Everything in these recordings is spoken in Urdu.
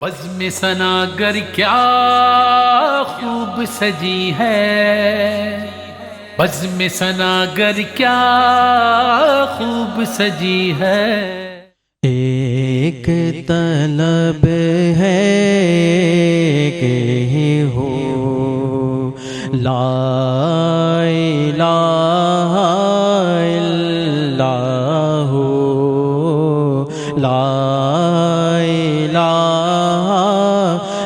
بزم ثناگر کیا خوب سجی ہے، بزم ثناگر کیا خوب سجی ہے۔ ایک طلب ہے کہ ہو لا الہ الا ہو، لا الہ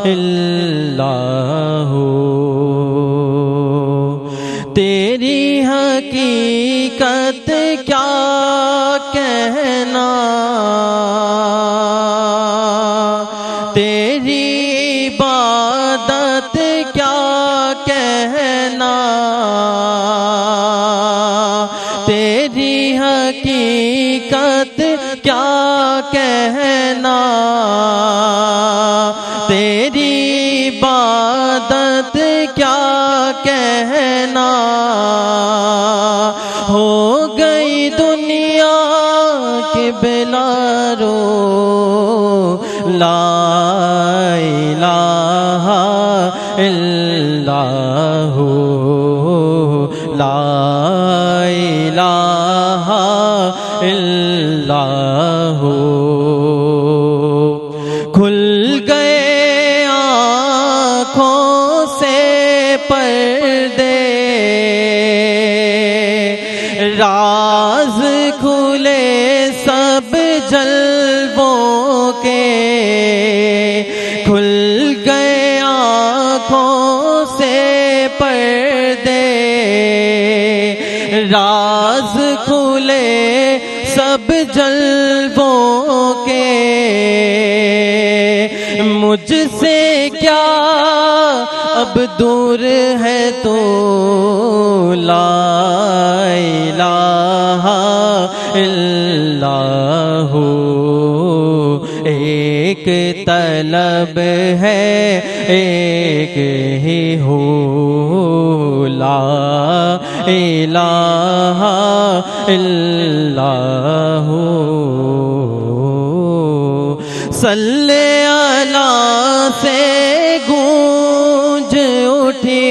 الا ہو۔ تیری حقیقت کیا کہنا، تیری عبادت کیا کہنا، تیری حقیقت کیا کہنا، تیری عبادت کیا کہنا۔ ہو گئی دنیا کے بلا رو، لا الہ الا ہو، لا الہ الا ہو۔ کھل گئے آنکھوں سے پردے، راز کھلے سب جلووں کے، کھل گئے آنکھوں سے پردے، راز کھلے سب جلووں کے۔ مجھ سے کیا اب دور ہے تو، لا الہ الا ہو۔ ایک طلب ہے ایک ہی ہو، لا الہ الا ہو۔ صلی اللہ سے گونج اٹھی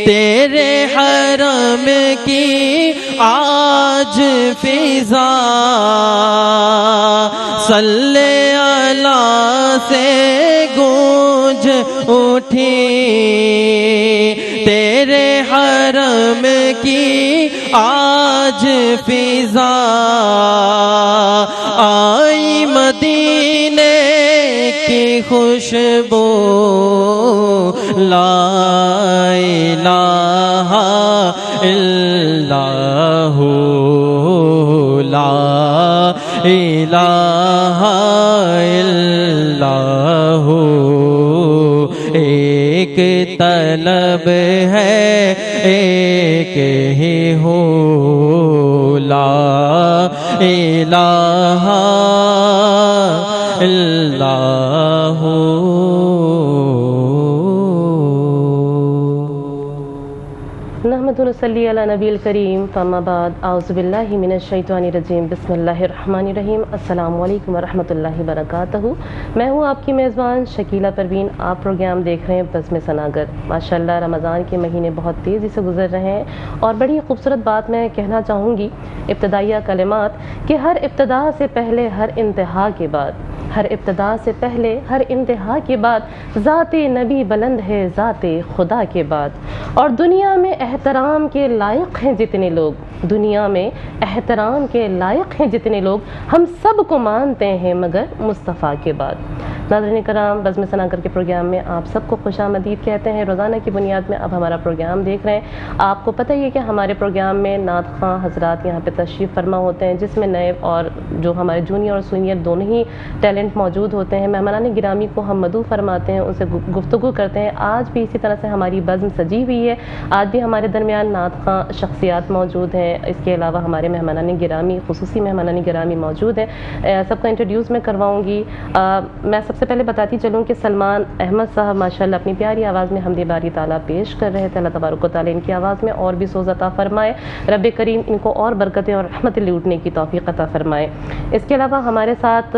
تیرے حرم کی آج فضا، صلی اللہ سے گونج اٹھی تیرے حرم کی آج فضا، آئی مدینے کی خوشبو، لا الہ الا ہو، لا الہ الا ہو۔ ایک طلب ہے ایک ہی ہو، لا الہ الا ہو۔ نحمد صلی علی نبی الکریم، فاما بعد، اعوذ باللہ من الشیطان الرجیم، بسم اللہ الرحمن الرحیم۔ السلام علیکم ورحمۃ اللہ وبرکاتہ۔ میں ہوں آپ کی میزبان شکیلہ پروین، آپ پروگرام دیکھ رہے ہیں بزم ثناگر۔ ماشاءاللہ رمضان کے مہینے بہت تیزی سے گزر رہے ہیں، اور بڑی خوبصورت بات میں کہنا چاہوں گی، ابتدائیہ کلمات، کہ ہر ابتدا سے پہلے ہر انتہا کے بعد، ہر ابتدا سے پہلے ہر انتہا کے بعد ذات نبی بلند ہے ذات خدا کے بعد۔ اور دنیا میں احترام کے لائق ہیں جتنے لوگ، دنیا میں احترام کے لائق ہیں جتنے لوگ، ہم سب کو مانتے ہیں مگر مصطفیٰ کے بعد۔ ناظرین کرام، بزم ثناگر کے پروگرام میں آپ سب کو خوش آمدید کہتے ہیں۔ روزانہ کی بنیاد میں اب ہمارا پروگرام دیکھ رہے ہیں۔ آپ کو پتہ ہی ہے کہ ہمارے پروگرام میں نعت خواں حضرات یہاں پہ تشریف فرما ہوتے ہیں، جس میں نئے اور جو ہمارے جونیئر اور سینئر دونوں ہی ٹیلنٹ موجود ہوتے ہیں۔ مہمانان گرامی کو ہم مدعو فرماتے ہیں، ان سے گفتگو کرتے ہیں۔ آج بھی اسی طرح سے ہماری بزم سجی ہوئی ہے، آج بھی ہمارے درمیان نعت خواں شخصیات موجود ہیں، اس کے علاوہ ہمارے مہمانان گرامی، خصوصی مہمانان گرامی موجود ہیں۔ سب کا انٹروڈیوس میں کرواؤں گی۔ میں سب سے پہلے بتاتی چلوں کہ سلمان احمد صاحب ماشاءاللہ اپنی پیاری آواز میں حمد باری تعالیٰ پیش کر رہے تھے. اللہ تبارک و تعالیٰ ان کی آواز میں اور بھی سوز عطا فرمائے. رب کریم ان کو اور برکتیں اور رحمتیں لوٹنے کی توفیق عطا فرمائے. اس کے علاوہ ہمارے ساتھ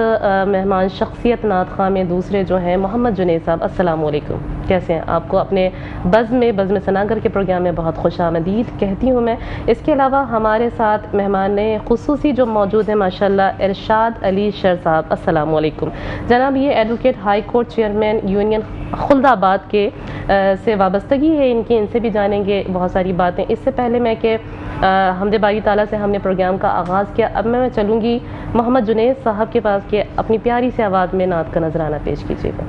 مہمان شخصیت نعت خواہ میں دوسرے جو ہیں محمد جنید صاحب. السلام علیکم، کیسے ہیں؟ آپ کو اپنے بزم ثناگر کے پروگرام میں بہت خوش آمدید کہتی ہوں میں. اس کے علاوہ ہمارے ساتھ مہمان خصوصی جو موجود ہیں ماشاءاللہ ارشاد علی شر صاحب. السلام علیکم جناب. یہ advocate high court chairman union Khuldabad کے سے وابستگی ہے ان کی، ان سے بھی جانیں گے بہت ساری باتیں. اس سے پہلے میں کہ حمد باری تعالیٰ سے ہم نے پروگرام کا آغاز کیا، اب میں چلوں گی محمد جنید صاحب کے پاس کہ اپنی پیاری سی آواز میں نعت کا نذرانہ پیش کیجیے گا.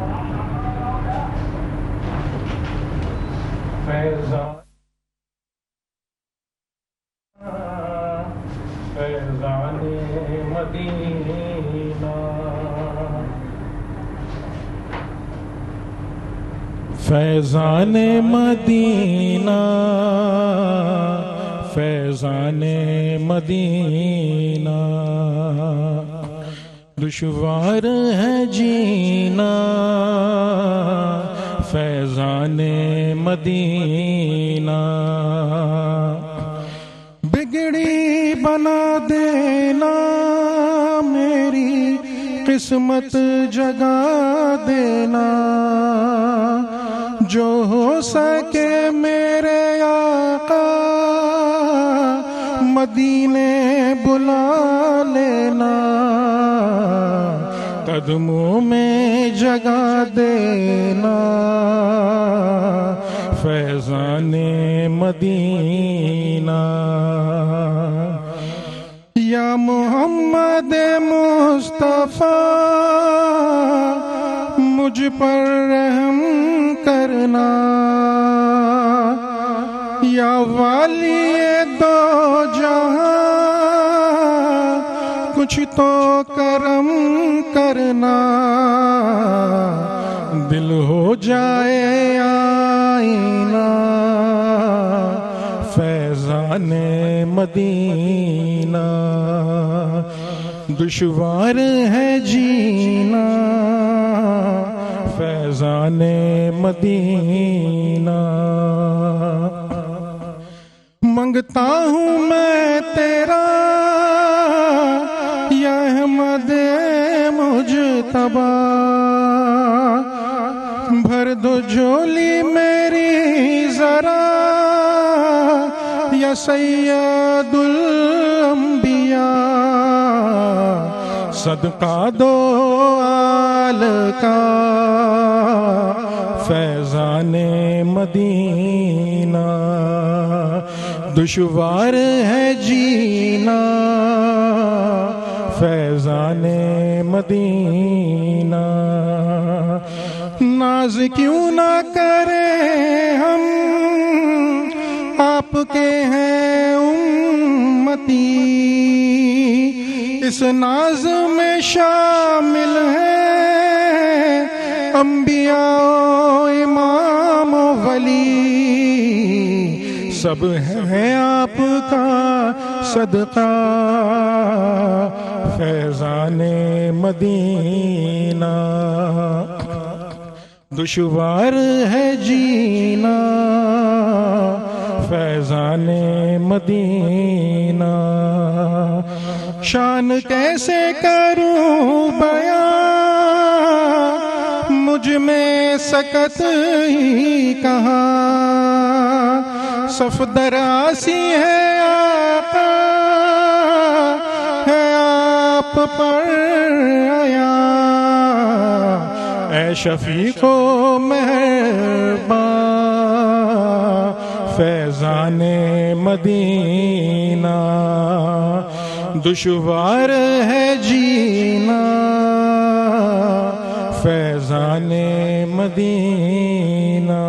فیضان مدینہ، فیضان مدینہ، فیضان مدینہ، دشوار ہے جینا فیضان مدینہ، بگڑی بنا دینا میری قسمت جگا دینا، جو ہو سکے میرے آقا مدینے بلا لینا، قدموں میں جگہ دینا فیضان مدینہ، یا محمد مصطفیٰ مجھ پر رحم کرنا، یا والی دو جہاں کچھ تو کرم کرنا، دل ہو جائے آئینہ فیضان مدینہ، دشوار ہے جینا فیضان مدینہ، منگتا ہوں میں تیرا یا احمد مجتبی، بھر دو جھولی میری ذرا یا سید الانبیاء، صدقہ دو آل کا فیضان مدینہ، دشوار ہے جینا فیضان مدینہ، ناز کیوں نہ کریں ہم آپ کے ہیں امتی، اس ناز میں شامل ہیں انبیاء و امام و ولی، سب ہیں آپ کا صدقہ فیضان مدینہ، دشوار ہے جینا فیضان مدینہ، شان کیسے کروں بیان مجھ میں سکت ہی کہاں، صفدر آسی ہے آقا ہے آپ پر آیا، اے شفیق و مہرباں فیضان مدینہ، دشوار ہے جینا فیضان مدینہ۔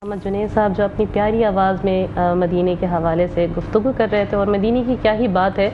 محمد جنید صاحب جو اپنی پیاری آواز میں مدینے کے حوالے سے گفتگو کر رہے تھے، اور مدینے کی کیا ہی بات ہے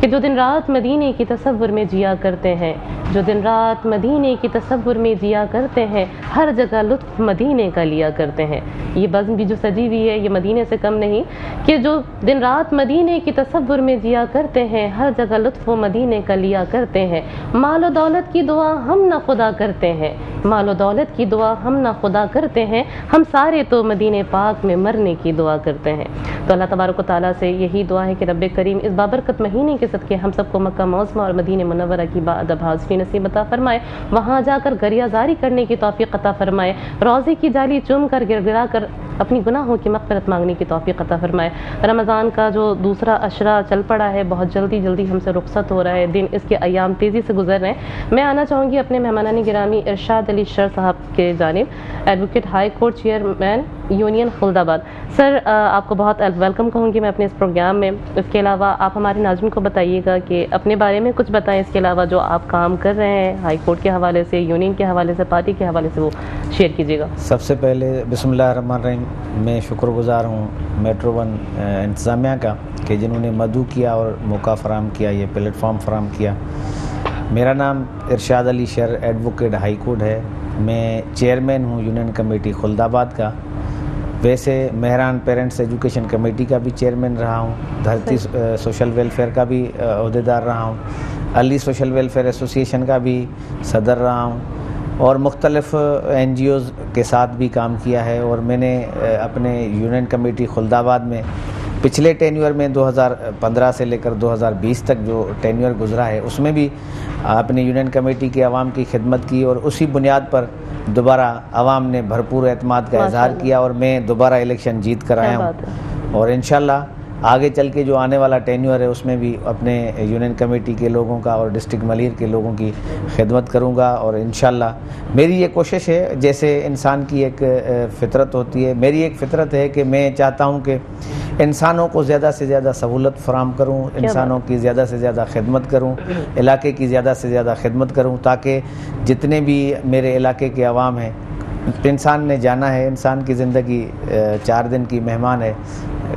کہ جو دن رات مدینے کی تصور میں جیا کرتے ہیں جو دن رات مدینے کی تصور میں جیا کرتے ہیں، ہر جگہ لطف مدینے کا لیا کرتے ہیں. یہ بزم بھی جو سجی ہوئی ہے یہ مدینے سے کم نہیں کہ جو دن رات مدینے کی تصور میں جیا کرتے ہیں، ہر جگہ لطف و مدینے کا لیا کرتے ہیں. مال و دولت کی دعا ہم نہ خدا کرتے ہیں، مال و دولت کی دعا ہم نہ خدا کرتے ہیں، ہم سارے تو مدینے پاک میں مرنے کی دعا کرتے ہیں. تو اللہ تبارک و تعالیٰ سے یہی دعا ہے کہ رب کریم اس بابرکت مہینے کے صدقے ہم سب کو مکہ معظمہ اور مدینہ منورہ کی بادب حاضری نصیب عطا فرمائے، وہاں جا کر گریہ زاری کرنے کی توفیق عطا فرمائے، روضے کی جالی چوم کر گر گرا کر اپنی گناہوں کی مغفرت مانگنے کی توفیق عطا فرمائے. رمضان کا جو دوسرا عشرہ چل پڑا ہے بہت جلدی ہم سے رخصت ہو رہا ہے، دن اس کے ایام تیزی سے گزر رہے ہیں. میں آنا چاہوں گی اپنے مہمانان گرامی ارشاد علی شر صاحب کے جانب، advocate high court chairman union Khuldabad. Sir آپ کو بہت ویلکم کہوں گی میں اپنے اس پروگرام میں. اس کے علاوہ آپ ہمارے ناظرین کو بتائیے گا کہ اپنے بارے میں کچھ بتائیں، اس کے علاوہ جو آپ کام کر رہے ہیں ہائی کورٹ کے حوالے سے، یونین کے حوالے سے، پارٹی کے حوالے سے، وہ شیئر کیجیے گا. سب سے پہلے بسم اللہ الرحمن الرحیم، میں شکر گزار ہوں میٹرو ون انتظامیہ کا کہ جنہوں نے مدعو کیا اور موقع فراہم کیا، یہ پلیٹ فارم فراہم کیا. میرا نام ارشاد علی شر ایڈوکیٹ ہائی کورٹ ہے. میں چیئرمین ہوں یونین کمیٹی خلد آباد کا. ویسے مہران پیرنٹس ایجوکیشن کمیٹی کا بھی چیئرمین رہا ہوں، دھرتی سوشل ویلفیئر کا بھی عہدیدار رہا ہوں، علی سوشل ویلفیئر ایسوسیشن کا بھی صدر رہا ہوں، اور مختلف این جی اوز کے ساتھ بھی کام کیا ہے. اور میں نے اپنے یونین کمیٹی خلد آباد میں پچھلے ٹینیور میں 2015 سے لے کر 2020 تک جو ٹینیور گزرا ہے اس میں بھی اپنی یونین کمیٹی کے عوام کی خدمت کی، اور اسی بنیاد پر دوبارہ عوام نے بھرپور اعتماد کا اظہار کیا اور میں دوبارہ الیکشن جیت کر آیا ہوں. اور انشاءاللہ آگے چل کے جو آنے والا ٹینیور ہے اس میں بھی اپنے یونین کمیٹی کے لوگوں کا اور ڈسٹرکٹ ملیر کے لوگوں کی خدمت کروں گا. اور انشاءاللہ میری یہ کوشش ہے، جیسے انسان کی ایک فطرت ہوتی ہے، میری ایک فطرت ہے کہ میں چاہتا ہوں کہ انسانوں کو زیادہ سے زیادہ سہولت فراہم کروں، انسانوں کی زیادہ سے زیادہ خدمت کروں، علاقے کی زیادہ سے زیادہ خدمت کروں، تاکہ جتنے بھی میرے علاقے کے عوام ہیں، انسان نے جانا ہے، انسان کی زندگی 4 دن کی مہمان ہے.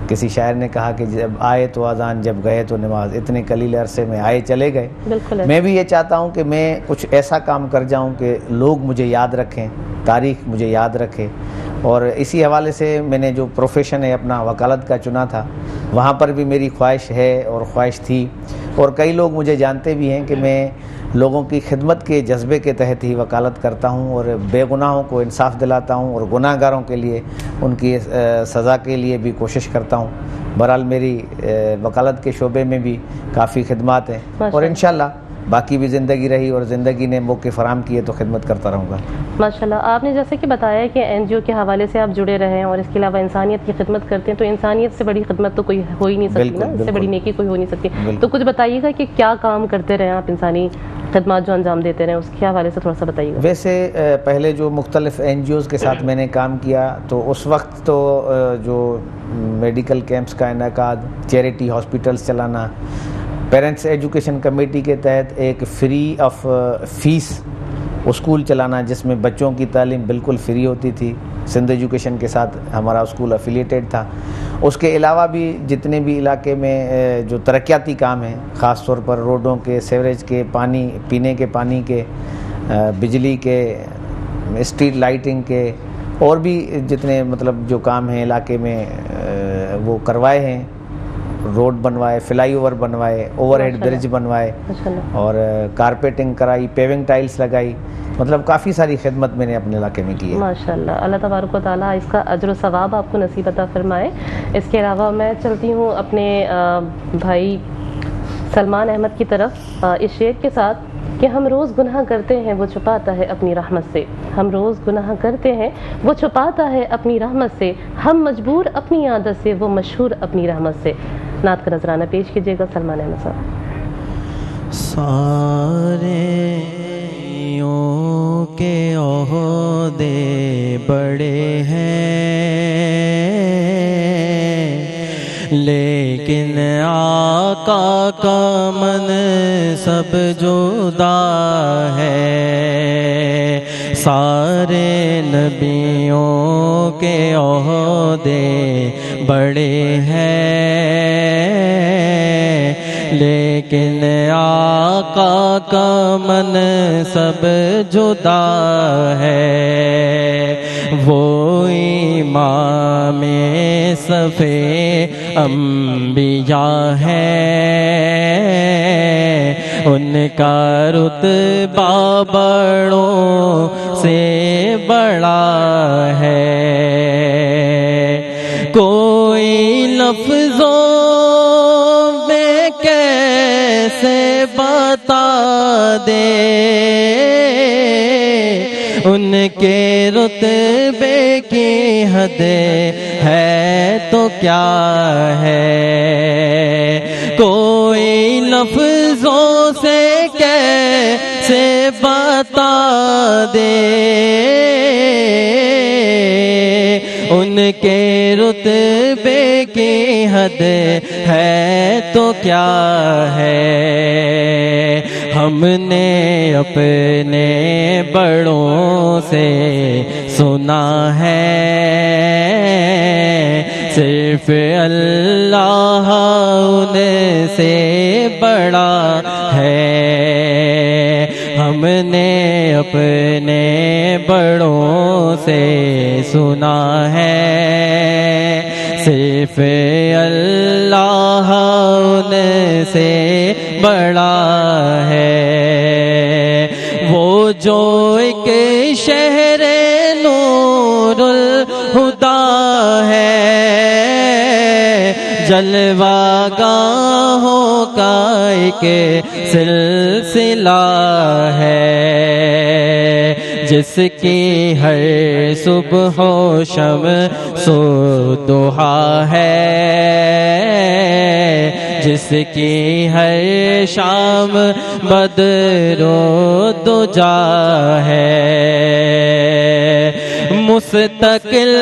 کسی شاعر نے کہا کہ جب آئے تو اذان، جب گئے تو نماز، اتنے قلیل عرصے میں آئے چلے گئے. میں بھی یہ چاہتا ہوں کہ میں کچھ ایسا کام کر جاؤں کہ لوگ مجھے یاد رکھیں، تاریخ مجھے یاد رکھے. اور اسی حوالے سے میں نے جو پروفیشن ہے اپنا وکالت کا چنا تھا، وہاں پر بھی میری خواہش ہے اور خواہش تھی، اور کئی لوگ مجھے جانتے بھی ہیں کہ میں لوگوں کی خدمت کے جذبے کے تحت ہی وکالت کرتا ہوں اور بے گناہوں کو انصاف دلاتا ہوں، اور گناہ گاروں کے لیے ان کی سزا کے لیے بھی کوشش کرتا ہوں. بہرحال میری وکالت کے شعبے میں بھی کافی خدمات ہیں، اور انشاءاللہ باقی بھی زندگی رہی اور زندگی نے موقع فراہم کیے تو خدمت کرتا رہوں گا. ماشاءاللہ. آپ نے جیسے کہ بتایا کہ این جی او کے حوالے سے آپ جڑے رہے ہیں اور اس کے علاوہ انسانیت کی خدمت کرتے ہیں، تو انسانیت سے بڑی خدمت تو کوئی ہو ہی نہیں سکتی نا، اس سے بڑی نیکی کوئی ہو نہیں سکتی. تو کچھ بتائیے گا کہ کیا کام کرتے رہے آپ، انسانی خدمات جو انجام دیتے رہے، اس کے حوالے سے تھوڑا سا بتائیے گا. ویسے پہلے جو مختلف این جی اوز کے ساتھ میں نے کام کیا، تو اس وقت تو جو میڈیکل کیمپس کا انعقاد، چیریٹی ہاسپٹلس چلانا، پیرنٹس ایجوکیشن کمیٹی کے تحت ایک فری آف فیس اسکول چلانا جس میں بچوں کی تعلیم بالکل فری ہوتی تھی. سندھ ایجوکیشن کے ساتھ ہمارا اسکول افیلیٹڈ تھا. اس کے علاوہ بھی جتنے بھی علاقے میں جو ترقیاتی کام ہیں، خاص طور پر روڈوں کے، سیوریج کے، پانی، پینے کے پانی کے، بجلی کے، اسٹریٹ لائٹنگ کے، اور بھی جتنے مطلب جو کام ہیں علاقے میں وہ کروائے ہیں. روڈ بنوائے، فلائی اوور بنوائے، اوور ہیڈ برج بنوائے، اور کارپیٹنگ کرائی، پیونگ ٹائلز لگائی. مطلب کافی ساری خدمت میں نے اپنے علاقے میں کی ہے. ماشاءاللہ. اللہ تبارک و تعالیٰ اس کا اجر و ثواب آپ کو نصیب عطا فرمائے. اس کے علاوہ میں چلتی ہوں اپنے بھائی سلمان احمد کی طرف اس شعر کے ساتھ کہ ہم روز گناہ کرتے ہیں وہ چھپاتا ہے اپنی رحمت سے، ہم روز گناہ کرتے ہیں وہ چھپاتا ہے اپنی رحمت سے، ہم مجبور اپنی عادت سے وہ مشہور اپنی رحمت سے. نعت کا نذرانہ پیش کیجیے گا سلمان احمد صاحب. سارے کے عہدے بڑے ہیں لیکن آقا کا منصب جدا ہے. سارے نبیوں کے عہدے بڑے ہیں لیکن آقا کا منصب جدا ہے، وہ امام صف انبیاء ہے، ان کا رتبہ بڑوں سے بڑا ہے، کوئی لفظوں میں کیسے بتا دے ان کے رتبے کی حد ہے تو کیا ہے، کوئی لفظوں سے کیسے بتا دے ان کے رتبے کی حد ہے تو کیا ہے، ہم نے اپنے بڑوں سے سنا ہے، صرف اللہ ان سے بڑا ہے، ہم نے اپنے بڑوں سے سنا ہے، صرف اللہ ان سے بڑا ہے، وہ جو ایک شہر نور الہدا ہے، جلوہ گاہوں کا ایک سلسلہ ہے، جس کی ہر صبح و شمس و ضحیٰ ہے، جس کی ہر شام بدر و دجا ہے، مستقل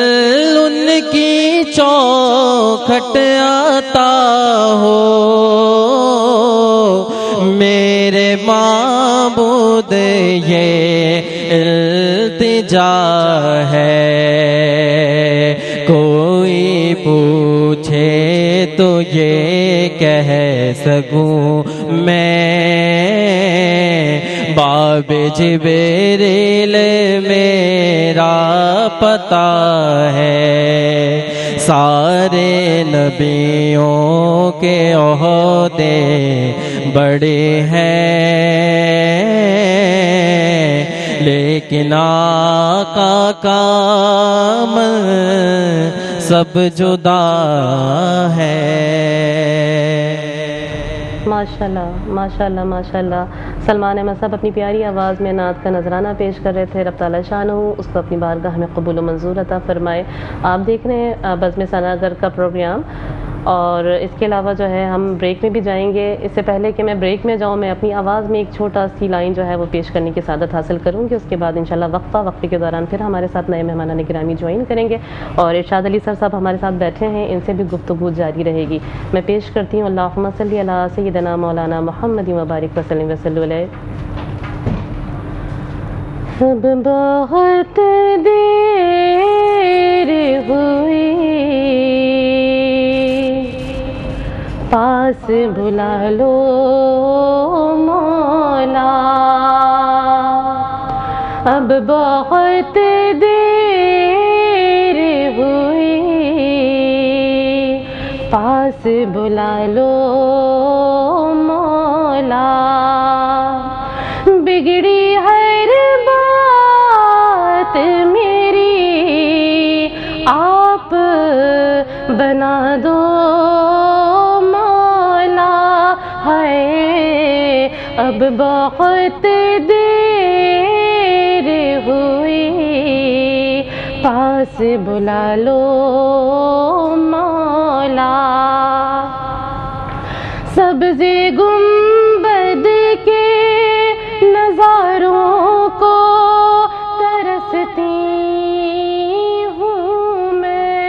ان کی چوکھٹ آتا ہو، میرے معبود یہ التجا ہے، کوئی پوچھے تو یہ کہہ سکوں میں، باب جبریل میرا پتہ ہے، سارے نبیوں کے عہدے بڑے ہیں، لیکن آقا کا منصب جدا ہے۔ ماشاءاللہ ماشاءاللہ ماشاءاللہ، سلمان احمد صاحب اپنی پیاری آواز میں نعت کا نذرانہ پیش کر رہے تھے، رب تعالیٰ شانہ اس کو اپنی بارگاہ میں قبول و منظور عطا فرمائے۔ آپ دیکھ رہے ہیں بزم ثناگر کا پروگرام، اور اس کے علاوہ جو ہے ہم بریک میں بھی جائیں گے۔ اس سے پہلے کہ میں بریک میں جاؤں، میں اپنی آواز میں ایک چھوٹا سی لائن جو ہے وہ پیش کرنے کی سعادت حاصل کروں گی، اس کے بعد انشاءاللہ وقفے کے دوران پھر ہمارے ساتھ نئے مہمانان گرامی جوائن کریں گے، اور ارشاد علی سر صاحب ہمارے ساتھ بیٹھے ہیں، ان سے بھی گفتگو جاری رہے گی۔ میں پیش کرتی ہوں اللہم صلی علی سیدنا مولانا محمد وبارک وسلم وسلم علیہ۔ اب بہت دیر ہوئی، پاس بلا لو مولا، اب بہت دیر ہوئی، پاس بلا لو مولا، بگڑی ہر بات میری آپ بنا دو مولا، ہے اب بہت دیر ہوئی، پاس بلا لو مولا، سبز گنبد کے نظاروں کو ترستی ہوں میں،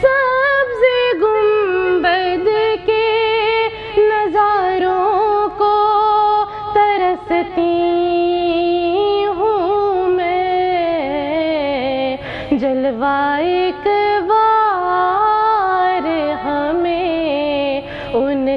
سبز گنبد کے نظاروں کو ترستی ہوں میں، جلوہ ایک بار ہمیں ان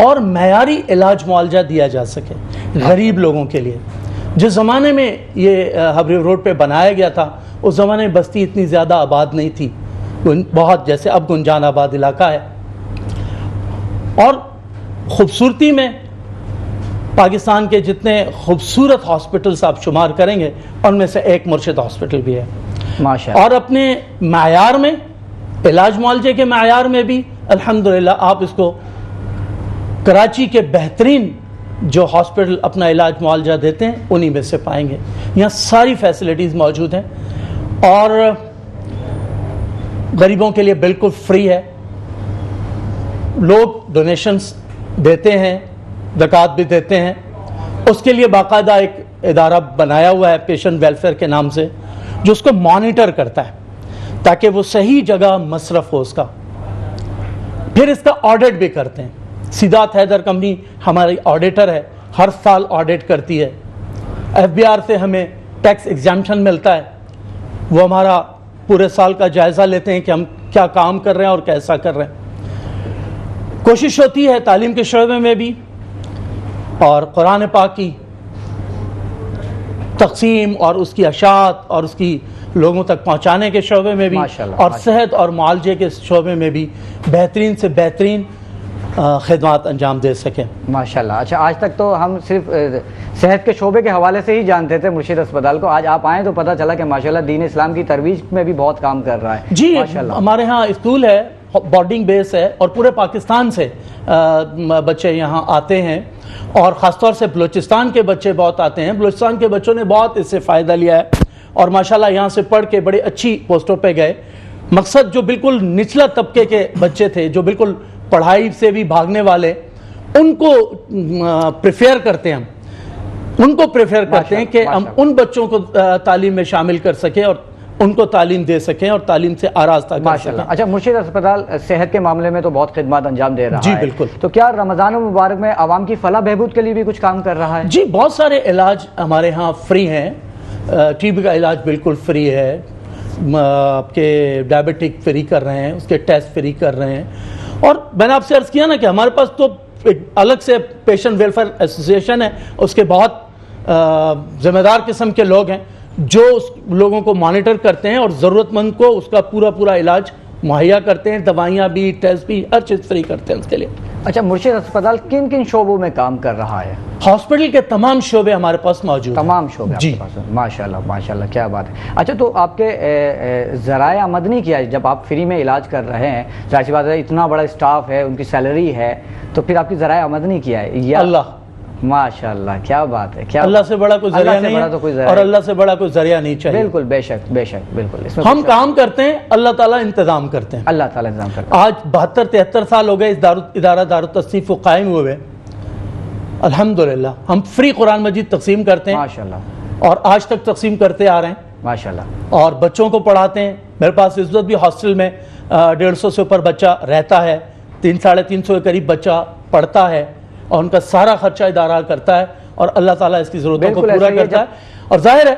اور معیاری علاج معالجہ دیا جا سکے غریب لوگوں کے لیے. جس زمانے میں یہ ہبری روڈ پہ بنایا گیا تھا اس زمانے میں بستی اتنی زیادہ آباد نہیں تھی, بہت جیسے اب گنجان آباد علاقہ ہے. اور خوبصورتی میں پاکستان کے جتنے خوبصورت ہاسپٹلس آپ شمار کریں گے ان میں سے ایک مرشد ہاسپٹل بھی ہے ماشاءاللہ. اور اپنے معیار میں, علاج معالجے کے معیار میں بھی الحمدللہ آپ اس کو کراچی کے بہترین جو ہاسپٹل اپنا علاج معالجہ دیتے ہیں انہی میں سے پائیں گے. یہاں ساری فیسلٹیز موجود ہیں اور غریبوں کے لیے بالکل فری ہے. لوگ ڈونیشنز دیتے ہیں, زکوٰۃ بھی دیتے ہیں. اس کے لیے باقاعدہ ایک ادارہ بنایا ہوا ہے پیشنٹ ویلفیئر کے نام سے, جو اس کو مانیٹر کرتا ہے تاکہ وہ صحیح جگہ مصرف ہو اس کا. پھر اس کا آڈٹ بھی کرتے ہیں. سیدات حیدر کمپنی ہماری آڈیٹر ہے, ہر سال آڈٹ کرتی ہے. FBR سے ہمیں ٹیکس ایگزامپشن ملتا ہے, وہ ہمارا پورے سال کا جائزہ لیتے ہیں کہ ہم کیا کام کر رہے ہیں اور کیسا کر رہے ہیں. کوشش ہوتی ہے تعلیم کے شعبے میں بھی اور قرآن پاک کی تقسیم اور اس کی اشاعت اور اس کی لوگوں تک پہنچانے کے شعبے میں بھی, اور صحت اور معالجے کے شعبے میں بھی بہترین سے بہترین خدمات انجام دے سکیں. ماشاءاللہ. اچھا, آج تک تو ہم صرف صحت کے شعبے کے حوالے سے ہی جانتے تھے مرشد اسپتال کو. آج آپ آئیں تو پتہ چلا کہ ماشاءاللہ دین اسلام کی ترویج میں بھی بہت کام کر رہا ہے. جی, ہمارے ہاں اسکول ہے, بورڈنگ بیس ہے, اور پورے پاکستان سے بچے یہاں آتے ہیں اور خاص طور سے بلوچستان کے بچے بہت آتے ہیں. بلوچستان کے بچوں نے بہت اس سے فائدہ لیا ہے اور ماشاءاللہ یہاں سے پڑھ کے بڑے اچھی پوسٹوں پہ گئے. مقصد جو بالکل نچلا طبقے کے بچے تھے, جو بالکل پڑھائی سے بھی بھاگنے والے, ان کو پریفیئر کرتے ہیں, ہم ان کو پریفیئر کرتے ہیں کہ ہم ان بچوں کو تعلیم میں شامل کر سکیں اور ان کو تعلیم دے سکیں اور تعلیم سے آراستہ کر سکیں. اچھا, مرشد اسپتال صحت کے معاملے میں تو بہت خدمات انجام دے رہا ہے. جی بالکل. تو کیا رمضان المبارک میں عوام کی فلاح بہبود کے لیے بھی کچھ کام کر رہا ہے؟ جی, بہت سارے علاج ہمارے ہاں فری ہیں. TB کا علاج بالکل فری ہے, آپ کے ڈائبٹک فری کر رہے ہیں, اس کے ٹیسٹ فری کر رہے ہیں. اور میں نے آپ سے عرض کیا نا کہ ہمارے پاس تو ایک الگ سے پیشنٹ ویلفیئر ایسوسیشن ہے, اس کے بہت ذمہ دار قسم کے لوگ ہیں جو اس لوگوں کو مانیٹر کرتے ہیں اور ضرورت مند کو اس کا پورا علاج مہیا کرتے ہیں. دوائیاں بھی, ٹیسٹ بھی, ہر چیز فری کرتے ہیں اس کے لیے. اچھا, مرشد اسپتال کن کن شعبوں میں کام کر رہا ہے؟ ہاسپٹل کے تمام شعبے ہمارے پاس موجود ہیں. تمام شعبے جی ماشاءاللہ ماشاءاللہ, کیا بات ہے. اچھا, تو آپ کے ذرائع آمدنی کیا ہے جب آپ فری میں علاج کر رہے ہیں؟ ظاہر سی بات ہے, اتنا بڑا اسٹاف ہے, ان کی سیلری ہے, تو پھر آپ کی ذرائع آمدنی کیا ہے؟ اللہ. ماشاءاللہ, کیا بات ہے. کیا اللہ سے بڑا کوئی ذریعہ نہیں ہے اور اللہ سے بڑا کوئی ذریعہ نہیں چاہیے. بالکل, بے شک بے شک, بالکل. ہم کام کرتے ہیں, اللہ تعالیٰ انتظام کرتے ہیں. اللہ تعالیٰ انتظام کرتے ہیں. آج 72-73 سال ہو گئے اس ادارہ دارالتصنیف کو قائم ہوئے. الحمدللہ ہم فری قرآن مجید تقسیم کرتے ہیں ماشاءاللہ, اور آج تک تقسیم کرتے آ رہے ہیں ماشاءاللہ. اور بچوں کو پڑھاتے ہیں. میرے پاس اس وقت بھی ہاسٹل میں 150 سے اوپر بچہ رہتا ہے, 300-350 کے قریب بچہ پڑھتا ہے اور ان کا سارا خرچہ ادارہ کرتا ہے اور اللہ تعالیٰ اس کی ضرورتوں کو پورا کرتا ہے. اور ظاہر ہے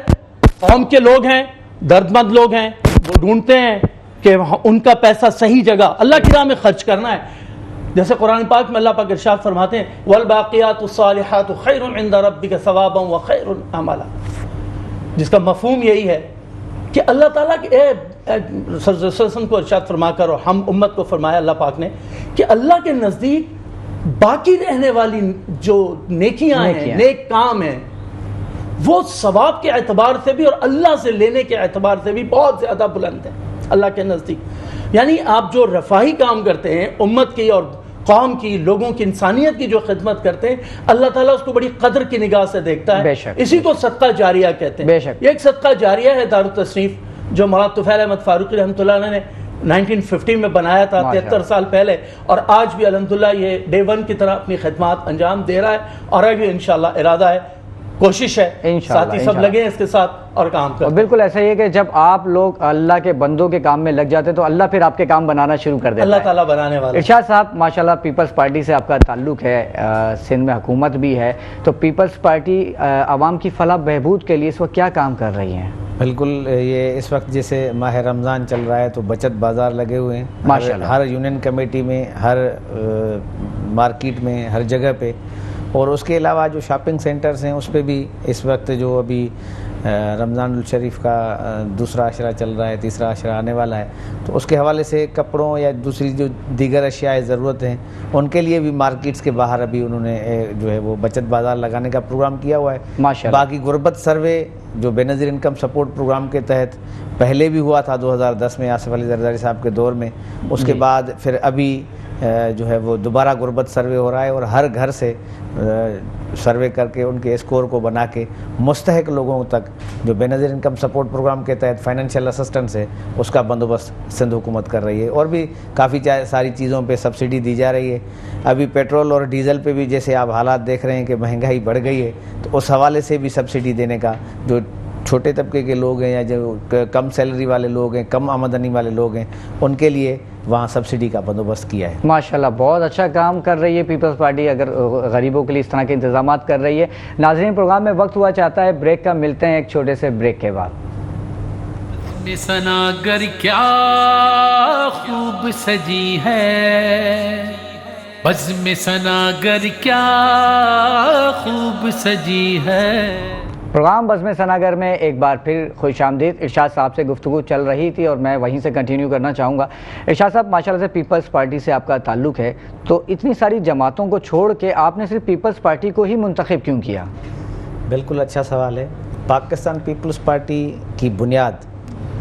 قوم کے لوگ ہیں, درد مند لوگ ہیں, وہ ڈھونڈتے ہیں کہ ان کا پیسہ صحیح جگہ اللہ کی راہ میں خرچ کرنا ہے. جیسے قرآن پاک میں اللہ پاک ارشاد فرماتے ہیں والباقیات الصالحات خیر عند ربک ثوابا وخیر عملا, جس کا مفہوم یہی ہے کہ اللہ تعالیٰ کے صلی اللہ علیہ وسلم کو ارشاد فرما کر اور ہم امت کو فرمایا اللہ پاک نے کہ اللہ کے نزدیک باقی رہنے والی جو نیکیاں ہیں, نیک کام ہیں, وہ ثواب کے اعتبار سے بھی اور اللہ سے لینے کے اعتبار سے بھی بہت زیادہ بلند ہیں اللہ کے نزدیک. یعنی آپ جو رفاہی کام کرتے ہیں, امت کی اور قوم کی, لوگوں کی, انسانیت کی جو خدمت کرتے ہیں, اللہ تعالیٰ اس کو بڑی قدر کی نگاہ سے دیکھتا ہے. اسی کو صدقہ جاریہ کہتے ہیں. یہ ایک صدقہ جاریہ ہے دارالتصنیف جو مولانا طفیل احمد فاروقی رحمۃ اللہ علیہ نے 1950 میں بنایا تھا, 73 سال پہلے, اور آج بھی الحمدللہ یہ ڈے ون کی طرح اپنی خدمات انجام دے رہا ہے اور آگے انشاءاللہ ارادہ ہے, کوشش ہے, ساتھی سب لگے ہیں اس کے ساتھ اور کام کریں. بالکل ایسا ہی ہے کہ جب آپ لوگ اللہ کے بندوں کے کام میں لگ جاتے ہیں تو اللہ پھر آپ کے کام بنانا شروع کر دیتا ہے. اللہ تعالیٰ بنانے والا. ارشاد صاحب ماشاءاللہ پیپلز پارٹی سے آپ کا تعلق ہے, سندھ میں حکومت بھی ہے, تو پیپلز پارٹی عوام کی فلاح بہبود کے لیے اس وقت کیا کام کر رہی ہیں؟ بالکل یہ اس وقت جیسے ماہ رمضان چل رہا ہے تو بچت بازار لگے ہوئے ہیں ماشاءاللہ. ہر یونین کمیٹی میں، ہر مارکیٹ میں، ہر جگہ پہ. اور اس کے علاوہ جو شاپنگ سینٹرز ہیں اس پہ بھی اس وقت جو ابھی رمضان الشریف کا دوسرا عشرہ چل رہا ہے، تیسرا عشرہ آنے والا ہے، تو اس کے حوالے سے کپڑوں یا دوسری جو دیگر اشیاء ضرورت ہیں ان کے لیے بھی مارکیٹس کے باہر ابھی انہوں نے جو ہے وہ بچت بازار لگانے کا پروگرام کیا ہوا ہے. ماشاءاللہ. باقی غربت سروے جو بے نظیر انکم سپورٹ پروگرام کے تحت پہلے بھی ہوا تھا 2010 میں آصف علی زرداری صاحب کے دور میں، اس کے بعد پھر ابھی جو ہے وہ دوبارہ غربت سروے ہو رہا ہے، اور ہر گھر سے سروے کر کے ان کے اسکور کو بنا کے مستحق لوگوں تک جو بے نظیر انکم سپورٹ پروگرام کے تحت فائنینشیل اسسٹنس ہے اس کا بندوبست سندھ حکومت کر رہی ہے. اور بھی کافی ساری چیزوں پہ سبسڈی دی جا رہی ہے. ابھی پیٹرول اور ڈیزل پہ بھی جیسے آپ حالات دیکھ رہے ہیں کہ مہنگائی بڑھ گئی ہے، تو اس حوالے سے بھی سبسڈی دینے کا جو چھوٹے طبقے کے لوگ ہیں یا جو کم سیلری والے لوگ ہیں، کم آمدنی والے لوگ ہیں، ان کے لیے وہاں سبسڈی کا بندوبست کیا ہے. ماشاءاللہ بہت اچھا کام کر رہی ہے پیپلز پارٹی، اگر غریبوں کے لیے اس طرح کے انتظامات کر رہی ہے. ناظرین پروگرام میں وقت ہوا چاہتا ہے بریک کا، ملتے ہیں ایک چھوٹے سے بریک کے بعد. سناگر کیا خوب سجی ہے، بزم سناگر کیا خوب سجی ہے. پروگرام بزم سناگر میں ایک بار پھر خوش آمدید. ارشاد صاحب سے گفتگو چل رہی تھی اور میں وہیں سے کنٹینیو کرنا چاہوں گا. ارشاد صاحب ماشاءاللہ سے پیپلز پارٹی سے آپ کا تعلق ہے، تو اتنی ساری جماعتوں کو چھوڑ کے آپ نے صرف پیپلز پارٹی کو ہی منتخب کیوں کیا؟ بالکل اچھا سوال ہے. پاکستان پیپلز پارٹی کی بنیاد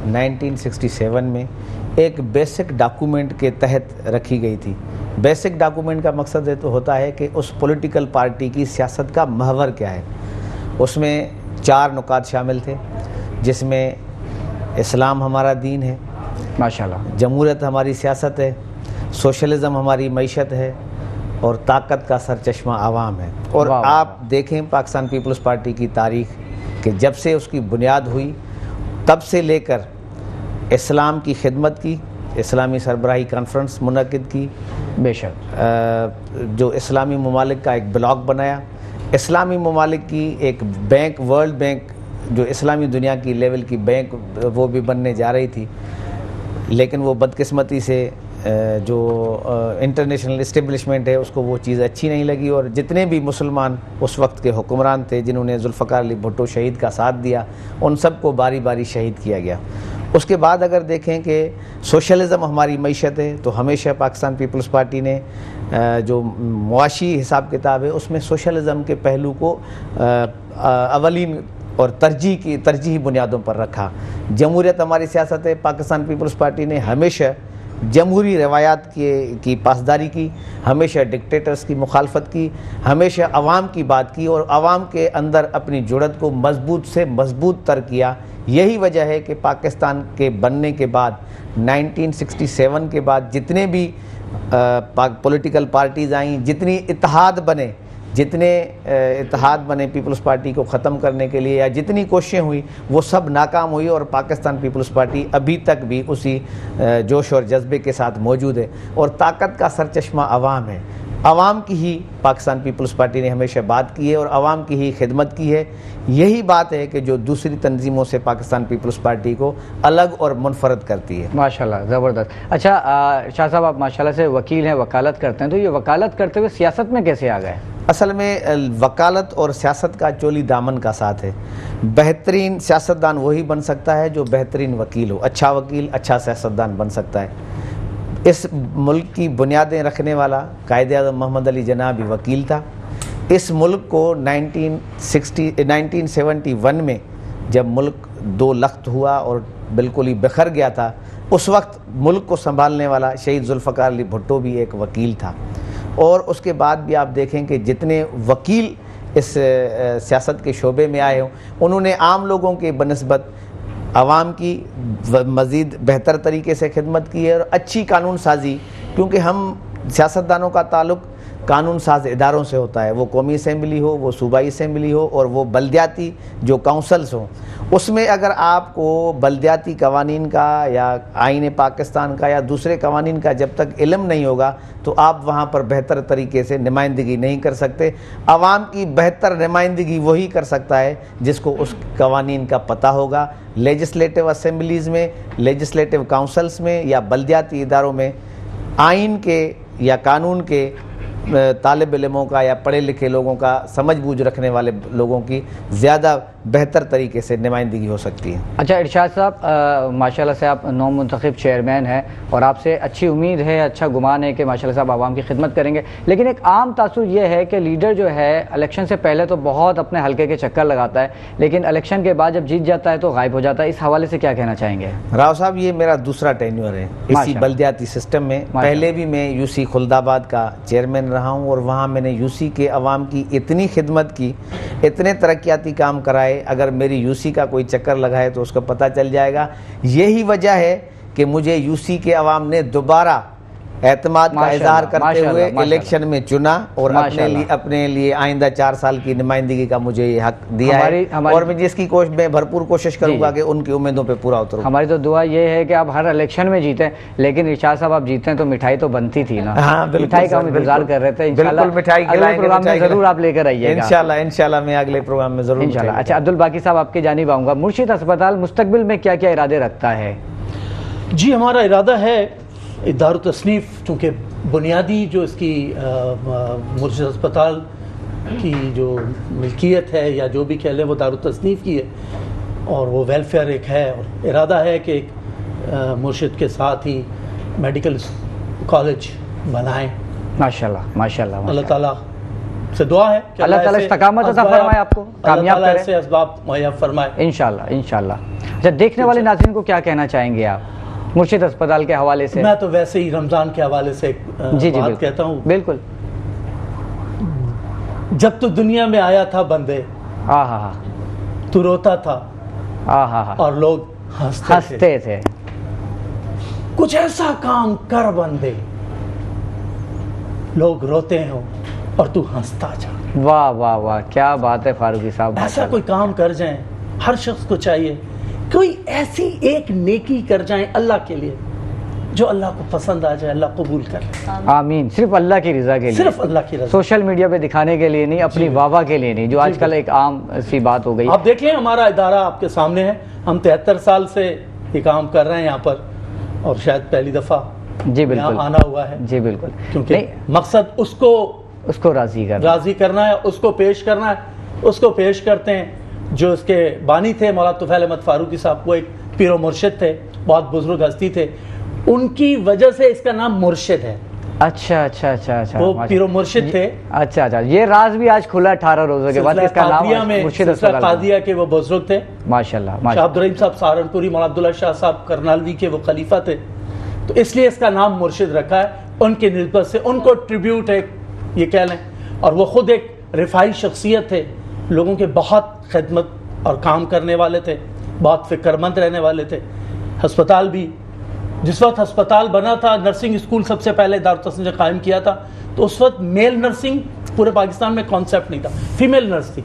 1967 میں ایک بیسک ڈاکومنٹ کے تحت رکھی گئی تھی. بیسک ڈاکومنٹ کا مقصد تو ہوتا ہے کہ اس پولیٹیکل پارٹی کی سیاست کا محور کیا ہے. اس میں 4 نکات شامل تھے، جس میں اسلام ہمارا دین ہے، ماشاءاللہ، جمہوریت ہماری سیاست ہے، سوشلزم ہماری معیشت ہے، اور طاقت کا سرچشمہ عوام ہے. اور آپ دیکھیں پاکستان پیپلز پارٹی کی تاریخ کہ جب سے اس کی بنیاد ہوئی تب سے لے کر اسلام کی خدمت کی، اسلامی سربراہی کانفرنس منعقد کی، بے شک جو اسلامی ممالک کا ایک بلاک بنایا، اسلامی ممالک کی ایک بینک، ورلڈ بینک جو اسلامی دنیا کی لیول کی بینک وہ بھی بننے جا رہی تھی، لیکن وہ بدقسمتی سے جو انٹرنیشنل اسٹیبلشمنٹ ہے اس کو وہ چیز اچھی نہیں لگی، اور جتنے بھی مسلمان اس وقت کے حکمران تھے جنہوں نے ذوالفقار علی بھٹو شہید کا ساتھ دیا، ان سب کو باری باری شہید کیا گیا. اس کے بعد اگر دیکھیں کہ سوشلزم ہماری معیشت ہے، تو ہمیشہ پاکستان پیپلز پارٹی نے جو معاشی حساب کتاب ہے اس میں سوشلزم کے پہلو کو اولین اور ترجیحی بنیادوں پر رکھا. جمہوریت ہماری سیاست ہے. پاکستان پیپلز پارٹی نے ہمیشہ جمہوری روایات کی پاسداری کی، ہمیشہ ڈکٹیٹرز کی مخالفت کی، ہمیشہ عوام کی بات کی، اور عوام کے اندر اپنی جڑت کو مضبوط سے مضبوط تر کیا. یہی وجہ ہے کہ پاکستان کے بننے کے بعد 1967 کے بعد جتنے بھی پولیٹیکل پارٹیز آئیں، جتنے اتحاد بنے پیپلز پارٹی کو ختم کرنے کے لیے، یا جتنی کوششیں ہوئیں وہ سب ناکام ہوئی، اور پاکستان پیپلز پارٹی ابھی تک بھی اسی جوش اور جذبے کے ساتھ موجود ہے. اور طاقت کا سرچشمہ عوام ہے. عوام کی ہی پاکستان پیپلز پارٹی نے ہمیشہ بات کی ہے اور عوام کی ہی خدمت کی ہے. یہی بات ہے کہ جو دوسری تنظیموں سے پاکستان پیپلز پارٹی کو الگ اور منفرد کرتی ہے. ماشاءاللہ زبردست. اچھا شاہ صاحب آپ ماشاءاللہ سے وکیل ہیں، وکالت کرتے ہیں، تو یہ وکالت کرتے ہوئے سیاست میں کیسے آ گئے؟ اصل میں وکالت اور سیاست کا چولی دامن کا ساتھ ہے. بہترین سیاستدان وہی بن سکتا ہے جو بہترین وکیل ہو. اچھا وکیل اچھا سیاستدان بن سکتا ہے. اس ملک کی بنیادیں رکھنے والا قائد اعظم محمد علی جناح بھی وکیل تھا. اس ملک کو 1971 میں جب ملک 2 لخت ہوا اور بالکل ہی بکھر گیا تھا، اس وقت ملک کو سنبھالنے والا شہید ذوالفقار علی بھٹو بھی ایک وکیل تھا. اور اس کے بعد بھی آپ دیکھیں کہ جتنے وکیل اس سیاست کے شعبے میں آئے ہوں، انہوں نے عام لوگوں کے بنسبت عوام کی مزید بہتر طریقے سے خدمت کی ہے اور اچھی قانون سازی. کیونکہ ہم سیاستدانوں کا تعلق قانون ساز اداروں سے ہوتا ہے، وہ قومی اسمبلی ہو، وہ صوبائی اسمبلی ہو، اور وہ بلدیاتی جو کونسلز ہوں، اس میں اگر آپ کو بلدیاتی قوانین کا یا آئین پاکستان کا یا دوسرے قوانین کا جب تک علم نہیں ہوگا تو آپ وہاں پر بہتر طریقے سے نمائندگی نہیں کر سکتے۔ عوام کی بہتر نمائندگی وہی کر سکتا ہے جس کو اس قوانین کا پتہ ہوگا۔ لیجسلیٹو اسمبلیز میں، لیجسلیٹو کونسلز میں یا بلدیاتی اداروں میں آئین کے یا قانون کے طالب علموں کا یا پڑھے لکھے لوگوں کا، سمجھ بوجھ رکھنے والے لوگوں کی زیادہ بہتر طریقے سے نمائندگی ہو سکتی ہے۔ اچھا ارشاد صاحب، ماشاءاللہ سے آپ نو منتخب چیئرمین ہیں اور آپ سے اچھی امید ہے، اچھا گمان ہے کہ ماشاءاللہ صاحب عوام کی خدمت کریں گے، لیکن ایک عام تاثر یہ ہے کہ لیڈر جو ہے الیکشن سے پہلے تو بہت اپنے حلقے کے چکر لگاتا ہے، لیکن الیکشن کے بعد جب جیت جاتا ہے تو غائب ہو جاتا ہے۔ اس حوالے سے کیا کہنا چاہیں گے؟ راؤ صاحب، یہ میرا دوسرا ٹینیور ہے اسی بلدیاتی سسٹم میں۔ پہلے بھی میں یو سی خلد آباد کا چیئرمین رہا ہوں اور وہاں میں نے یو سی کے عوام کی اتنی خدمت کی، اتنے ترقیاتی کام کرائے، اگر میری یو سی کا کوئی چکر لگائے تو اس کو پتہ چل جائے گا۔ یہی وجہ ہے کہ مجھے یو سی کے عوام نے دوبارہ اعتماد کا اظہار کرتے ہوئے الیکشن میں چنا اور اپنے لیے آئندہ 4 سال کی نمائندگی کا مجھے یہ حق دیا ہے، اور میں جس کی میں بھرپور کوشش کروں گا کہ ان کی امیدوں پہ پورا اتروں۔ ہماری تو دعا یہ ہے کہ آپ ہر الیکشن میں جیتیں، لیکن ارشاد صاحب آپ جیتیں تو مٹھائی تو بنتی تھی نا، مٹھائی کا ہم انتظار کر رہے تھے۔ انشاءاللہ اگلے پروگرام میں ضرور آپ لے کر آئیے گا، انشاءاللہ میں اگلے پروگرام میں ضرور انشاءاللہ۔ اچھا عبدالباقی صاحب، آپ کی جانب آؤں گا، مرشد ہسپتال مستقبل میں کیا کیا ارادے رکھتا ہے؟ جی ہمارا ارادہ ہے دارالتصنیف، چونکہ بنیادی جو اس کی مرشد ہسپتال کی جو ملکیت ہے یا جو بھی کہہ لیں وہ دارالتصنیف کی ہے، اور وہ ویلفیئر ایک ہے، اور ارادہ ہے کہ ایک مرشد کے ساتھ ہی میڈیکل کالج بنائیں۔ ماشاءاللہ ماشاءاللہ، اللہ تعالیٰ سے دعا ہے کہ اللہ تعالیٰ استقامت عطا فرمائے، آپ کو کامیاب کرے، سے اسباب مہیا فرمائے انشاءاللہ انشاءاللہ۔ اچھا دیکھنے والے ناظرین کو کیا کہنا چاہیں گے آپ مرشد ہسپتال کے حوالے سے؟ میں تو ویسے ہی رمضان کے حوالے سے ایک بات کہتا ہوں، بالکل، جب تو دنیا میں آیا تھا بندے، تو روتا تھا اور لوگ ہنستے تھے، کچھ ایسا کام کر بندے لوگ روتے ہوں اور تو ہنستا جا۔ واہ واہ واہ، کیا بات ہے فاروقی صاحب، ایسا کوئی کام کر جائیں، ہر شخص کو چاہیے کوئی ایسی ایک نیکی کر جائیں اللہ کے لیے جو اللہ کو پسند آ جائے، اللہ قبول کر لے۔ آمین۔ صرف اللہ کی رضا کے لیے، صرف اللہ کی رضا، سوشل میڈیا پہ دکھانے کے لیے نہیں، اپنی واہ واہ کے لیے نہیں، جو آج کل ایک عام سی بات ہو گئی۔ آپ دیکھ لیں ہمارا ادارہ آپ کے سامنے ہے، ہم 73 سال سے یہ کام کر رہے ہیں یہاں پر، اور شاید پہلی دفعہ جی بالکل آنا ہوا ہے۔ جی بالکل، کیونکہ مقصد اس کو راضی کرنا ہے، اس کو پیش کرنا ہے، اس کو پیش کرتے ہیں۔ جو اس کے بانی تھے مولانا طفیل احمد فاروقی صاحب، وہ ایک پیر و مرشد تھے، بہت بزرگ ہستی تھے، ان کی وجہ سے اس کا نام مرشد ہے۔ اچھا اچھا اچھا اچھا، وہ پیر و مرشد تھے۔ اچھا اچھا، یہ راز بھی آج کھلا 18 روزوں کے بعد، اس کا نام مرشد ہسپتال، قادیہ کے وہ بزرگ تھے ماشاءاللہ۔ شاہ عبدالرحیم صاحب سہارنپوری، مولانا عبداللہ شاہ صاحب کرنالوی کے وہ خلیفہ تھے، تو اس لیے اس کا نام مرشد رکھا ہے ان کی نسبت سے، ان کو ٹریبیوٹ ہے یہ کہہ لیں، اور وہ خود ایک رفاعی شخصیت تھے، لوگوں کے بہت خدمت اور کام کرنے والے تھے، بہت فکر مند رہنے والے تھے۔ ہسپتال بھی، جس وقت ہسپتال بنا تھا، نرسنگ اسکول سب سے پہلے دارالتصنیف نے قائم کیا تھا، تو اس وقت میل نرسنگ پورے پاکستان میں کانسیپٹ نہیں تھا، فیمیل نرس تھی،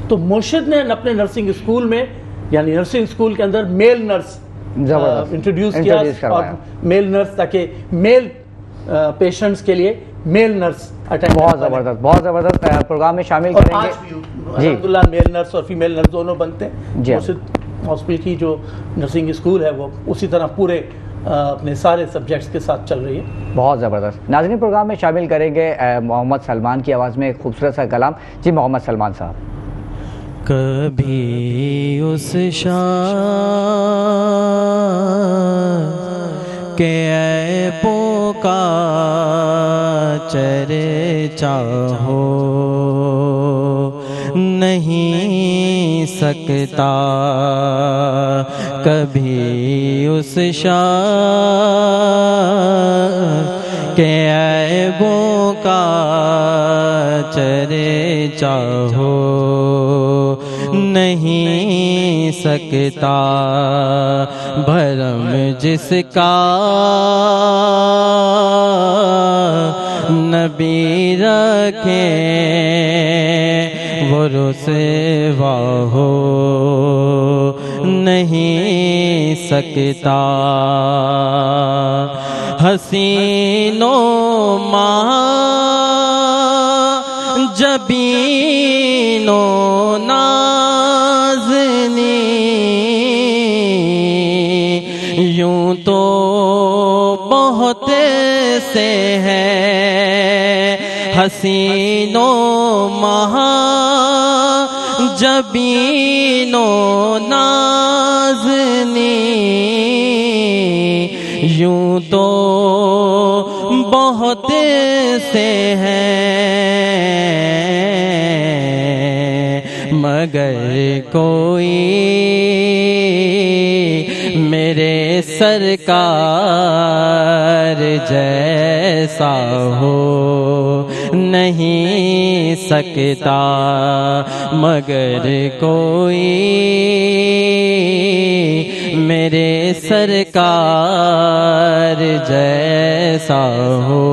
تو مرشد نے اپنے نرسنگ اسکول میں، یعنی نرسنگ اسکول کے اندر میل نرس انٹروڈیوس کیا، اور میل نرس تاکہ میل پیشنٹس کے لیے میل نرس اٹینڈ۔ بہت زبردست، بہت زبردست، پروگرام میں شامل کریں گے جی۔ الحمدللہ میل نرس اور فیمیل نرس دونوں بنتے ہیں۔ جی، ہاسپٹل کی جو نرسنگ اسکول ہے وہ اسی طرح پورے اپنے سارے سبجیکٹس کے ساتھ چل رہی ہے۔ بہت زبردست۔ ناظرین پروگرام میں شامل کریں گے محمد سلمان کی آواز میں ایک خوبصورت سا کلام۔ جی محمد سلمان صاحب۔ کبھی اس شان کے عیبوں کا چرچا ہو نہیں سکتا، کبھی اس شان کے عیبوں کا چرچا ہو نہیں سکتا، بھرم جس کا نبی رسول رکھے وہ رسوا ہو نہیں سکتا حسینوں ماہ جبینوں نازنی یوں تو بہت سے ہیں حسینوں مہا جبینوں نازنی یوں تو بہت سے ہیں مگر کوئی میرے سرکار جیسا ہو نہیں سکتا مگر کوئی میرے سرکار جیسا ہو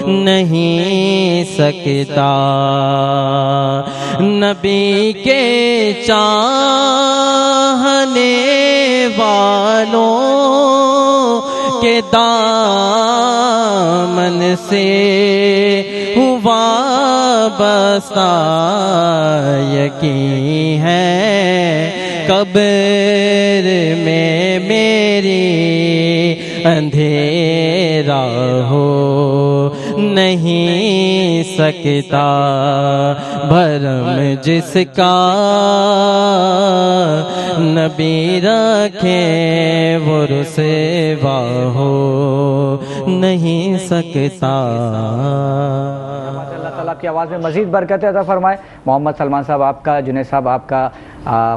نہیں سکتا نبی کے چاہنے والوں کے دامن سے ہوا بسا یقین ہے قبر میں میری اندھیرا ہو نہیں سکتا بھرم جس کا نبی رکھے وہ رسوا ہو نہیں سکتا اللہ تعالیٰ آپ کی آواز میں مزید برکت عطا فرمائے. محمد سلمان صاحب آپ کا، جنید صاحب آپ کا،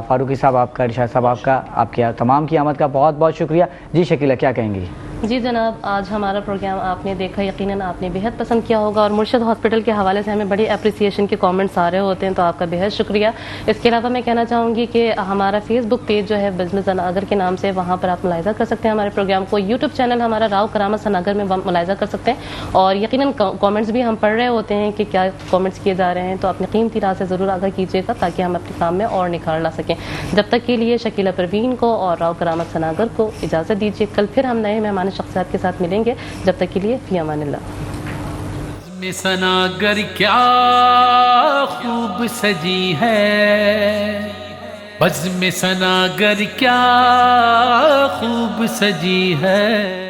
فاروقی صاحب آپ کا، ارشاد صاحب آپ کا، آپ کی تمام کی آمد کا بہت بہت شکریہ. جی شکیلہ کیا کہیں گی؟ جی جناب، آج ہمارا پروگرام آپ نے دیکھا، یقیناً آپ نے بہت پسند کیا ہوگا اور مرشد ہاسپٹل کے حوالے سے ہمیں بڑی اپریسیشن کے کامنٹس آ رہے ہوتے ہیں، تو آپ کا بہت شکریہ. اس کے علاوہ میں کہنا چاہوں گی کہ ہمارا فیس بک پیج جو ہے بزم سناگر کے نام سے، وہاں پر آپ ملاحظہ کر سکتے ہیں ہمارے پروگرام کو. یوٹیوب چینل ہمارا راؤ کرامت سناگر میں ملاحظہ کر سکتے ہیں، اور یقیناً کامنٹس بھی ہم پڑھ رہے ہوتے ہیں کہ کیا کامنٹس کیے جا رہے ہیں، تو اپنی قیمتی رائے سے ضرور آگاہ کیجیے گا تاکہ ہم اپنے کام میں اور نکھار لا سکیں. جب تک کے لیے شکیلہ پروین کو اور راؤ کرامت سناگر کو اجازت دیجیے. کل پھر ہم نئے مہمان شخصیات کے ساتھ ملیں گے. جب تک کے لیے فی امان اللہ. بزم سناگر کیا خوب سجی ہے، بزم سناگر کیا خوب سجی ہے.